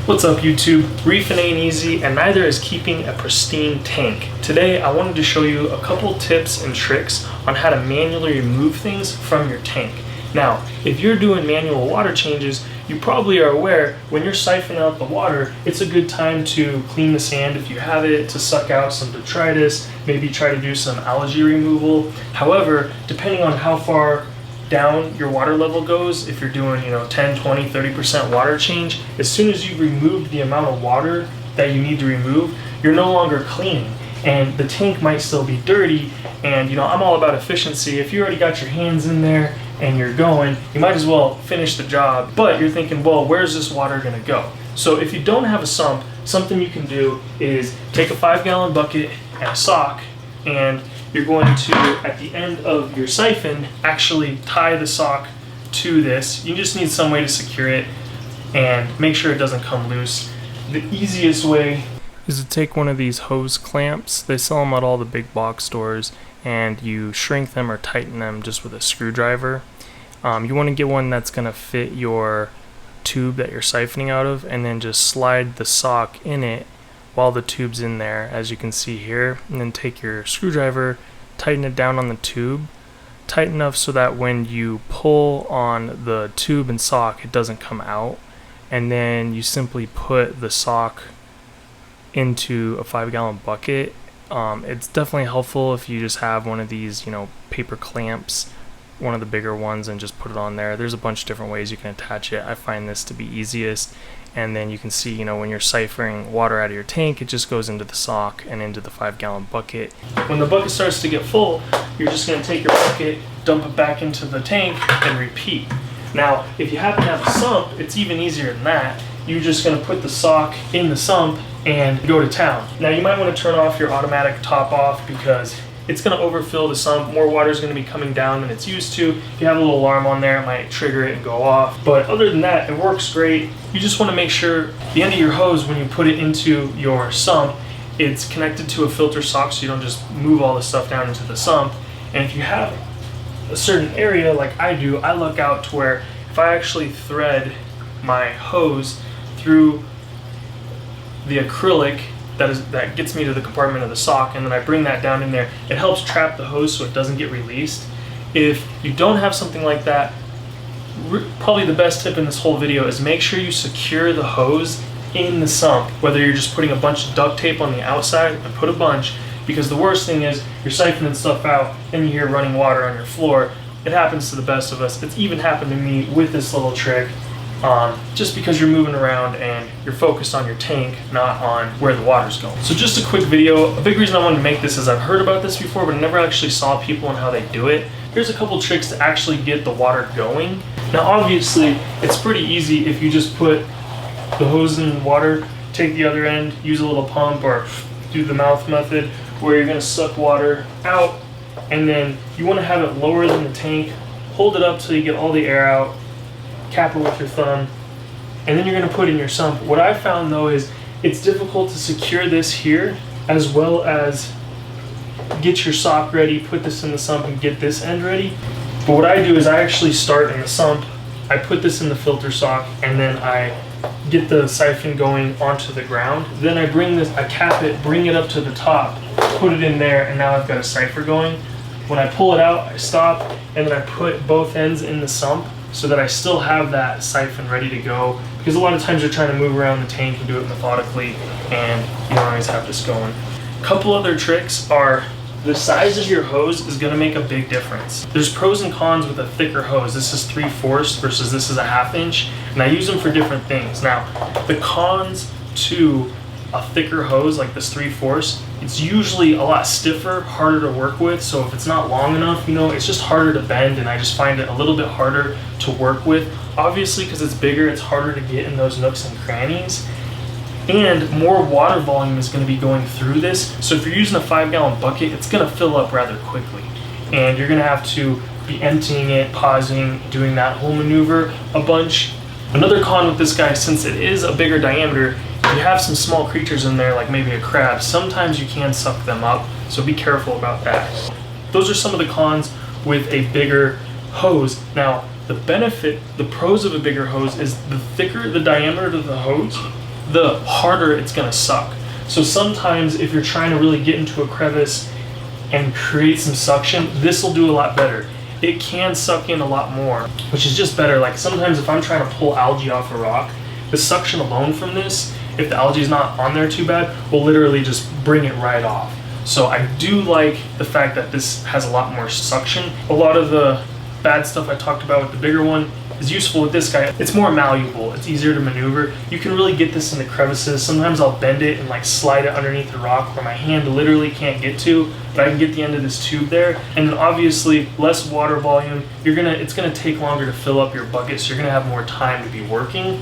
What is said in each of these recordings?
What's up YouTube? Reefing ain't easy and neither is keeping a pristine tank. Today I wanted to show you a couple tips and tricks on how to manually remove things from your tank. Now, if you're doing manual water changes, you probably are aware when you're siphoning out the water, it's a good time to clean the sand if you have it, to suck out some detritus, maybe try to do some algae removal. However, depending on how far down your water level goes, if you're doing 10, 20, 30% water change, as soon as you've removed the amount of water that you need to remove, you're no longer cleaning and the tank might still be dirty. And I'm all about efficiency. If you already got your hands in there and you're going, you might as well finish the job, but you're thinking, well, where's this water gonna go? So if you don't have a sump, something you can do is take a 5-gallon bucket and a sock, and you're going to, at the end of your siphon, actually tie the sock to this. You just need some way to secure it and make sure it doesn't come loose. The easiest way is to take one of these hose clamps. They sell them at all the big box stores, and you shrink them or tighten them just with a screwdriver. You want to get one that's going to fit your tube that you're siphoning out of, and then just slide the sock in it while the tube's in there, as you can see here, and then take your screwdriver, tighten it down on the tube, tight enough so that when you pull on the tube and sock, it doesn't come out, and then you simply put the sock into a 5-gallon bucket. It's definitely helpful if you just have one of these, paper clamps, one of the bigger ones, and just put it on there. There's a bunch of different ways you can attach it. I find this to be easiest. And then you can see, when you're siphoning water out of your tank, it just goes into the sock and into the 5-gallon bucket. When the bucket starts to get full, you're just going to take your bucket, dump it back into the tank, and repeat. Now, if you happen to have a sump, it's even easier than that. You're just going to put the sock in the sump and go to town. Now, you might want to turn off your automatic top off because it's going to overfill the sump. More water is going to be coming down than it's used to. If you have a little alarm on there, it might trigger it and go off. But other than that, it works great. You just want to make sure the end of your hose, when you put it into your sump, it's connected to a filter sock so you don't just move all the stuff down into the sump. And if you have a certain area like I do, I look out to where if I actually thread my hose through the acrylic that gets me to the compartment of the sock, and then I bring that down in there, it helps trap the hose so it doesn't get released. If you don't have something like that, probably the best tip in this whole video is make sure you secure the hose in the sump, whether you're just putting a bunch of duct tape on the outside, and put a bunch, because the worst thing is you're siphoning stuff out and you hear running water on your floor. It happens to the best of us. It's even happened to me with this little trick. Just because you're moving around and you're focused on your tank, not on where the water's going. So just a quick video. A big reason I wanted to make this is I've heard about this before, but I never actually saw people and how they do it. Here's a couple tricks to actually get the water going. Now obviously, it's pretty easy if you just put the hose in water, take the other end, use a little pump, or do the mouth method where you're gonna suck water out, and then you wanna have it lower than the tank, hold it up till you get all the air out, cap it with your thumb, and then you're going to put in your sump. What I found though is it's difficult to secure this here as well as get your sock ready, put this in the sump, and get this end ready. But what I do is I actually start in the sump, I put this in the filter sock, and then I get the siphon going onto the ground. Then I cap it, bring it up to the top, put it in there, and now I've got a siphon going. When I pull it out, I stop, and then I put both ends in the sump, so that I still have that siphon ready to go, because a lot of times you're trying to move around the tank and do it methodically, and you don't always have this going. A couple other tricks are the size of your hose is going to make a big difference. There's pros and cons with a thicker hose. This is 3/4 versus this is a 1/2 inch, and I use them for different things. Now, the cons to a thicker hose like this 3/4, it's usually a lot stiffer, harder to work with. So if it's not long enough, it's just harder to bend, and I just find it a little bit harder to work with. Obviously, because it's bigger, it's harder to get in those nooks and crannies, and more water volume is going to be going through this. So if you're using a 5-gallon bucket, it's going to fill up rather quickly, and you're going to have to be emptying it, pausing, doing that whole maneuver a bunch. Another con with this guy, since it is a bigger diameter, if you have some small creatures in there, like maybe a crab, sometimes you can suck them up, so be careful about that. Those are some of the cons with a bigger hose. Now, the pros of a bigger hose is the thicker the diameter of the hose, the harder it's gonna suck. So sometimes if you're trying to really get into a crevice and create some suction, this will do a lot better. It can suck in a lot more, which is just better. Like sometimes if I'm trying to pull algae off a rock, the suction alone from this, if the algae is not on there too bad, will literally just bring it right off. So I do like the fact that this has a lot more suction. A lot of the bad stuff I talked about with the bigger one is useful with this guy. It's more malleable, it's easier to maneuver. You can really get this into crevices. Sometimes I'll bend it and like slide it underneath the rock where my hand literally can't get to, but I can get the end of this tube there. And then obviously less water volume. It's gonna take longer to fill up your bucket, so you're gonna have more time to be working.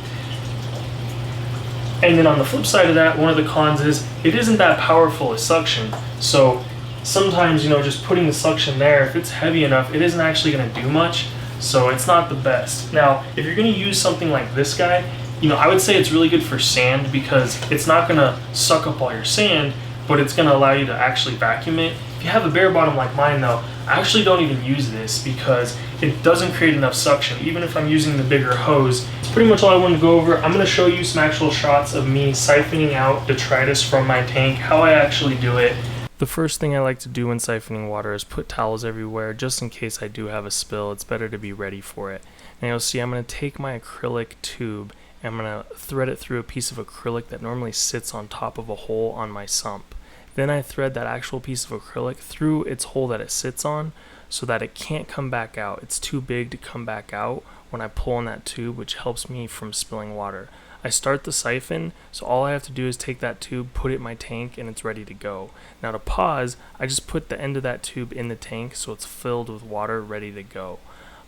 And then on the flip side of that, one of the cons is it isn't that powerful as suction. So sometimes, just putting the suction there, if it's heavy enough, it isn't actually gonna do much. So it's not the best. Now, if you're gonna use something like this guy, I would say it's really good for sand because it's not gonna suck up all your sand, but it's gonna allow you to actually vacuum it. If you have a bare bottom like mine though, I actually don't even use this because it doesn't create enough suction, even if I'm using the bigger hose. It's pretty much all I wanted to go over. I'm gonna show you some actual shots of me siphoning out detritus from my tank, how I actually do it. The first thing I like to do when siphoning water is put towels everywhere, just in case I do have a spill. It's better to be ready for it. Now you'll see I'm going to take my acrylic tube and I'm going to thread it through a piece of acrylic that normally sits on top of a hole on my sump. Then I thread that actual piece of acrylic through its hole that it sits on so that it can't come back out. It's too big to come back out when I pull on that tube, which helps me from spilling water. I start the siphon, so all I have to do is take that tube, put it in my tank, and it's ready to go. Now to pause, I just put the end of that tube in the tank so it's filled with water, ready to go.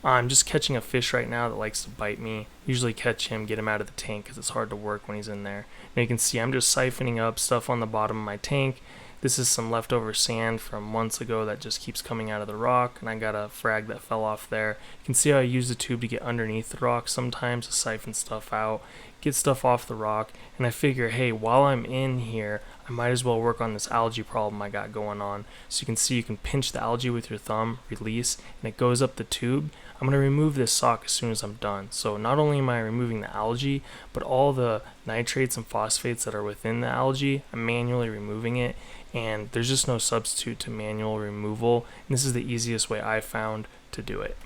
I'm just catching a fish right now that likes to bite me. Usually catch him, get him out of the tank because it's hard to work when he's in there. Now you can see I'm just siphoning up stuff on the bottom of my tank. This is some leftover sand from months ago that just keeps coming out of the rock, and I got a frag that fell off there. You can see how I use the tube to get underneath the rock sometimes to siphon stuff out, get stuff off the rock, and I figure, hey, while I'm in here, I might as well work on this algae problem I got going on. So you can see you can pinch the algae with your thumb, release, and it goes up the tube. I'm going to remove this sock as soon as I'm done. So not only am I removing the algae, but all the nitrates and phosphates that are within the algae, I'm manually removing it, and there's just no substitute to manual removal, and this is the easiest way I found to do it.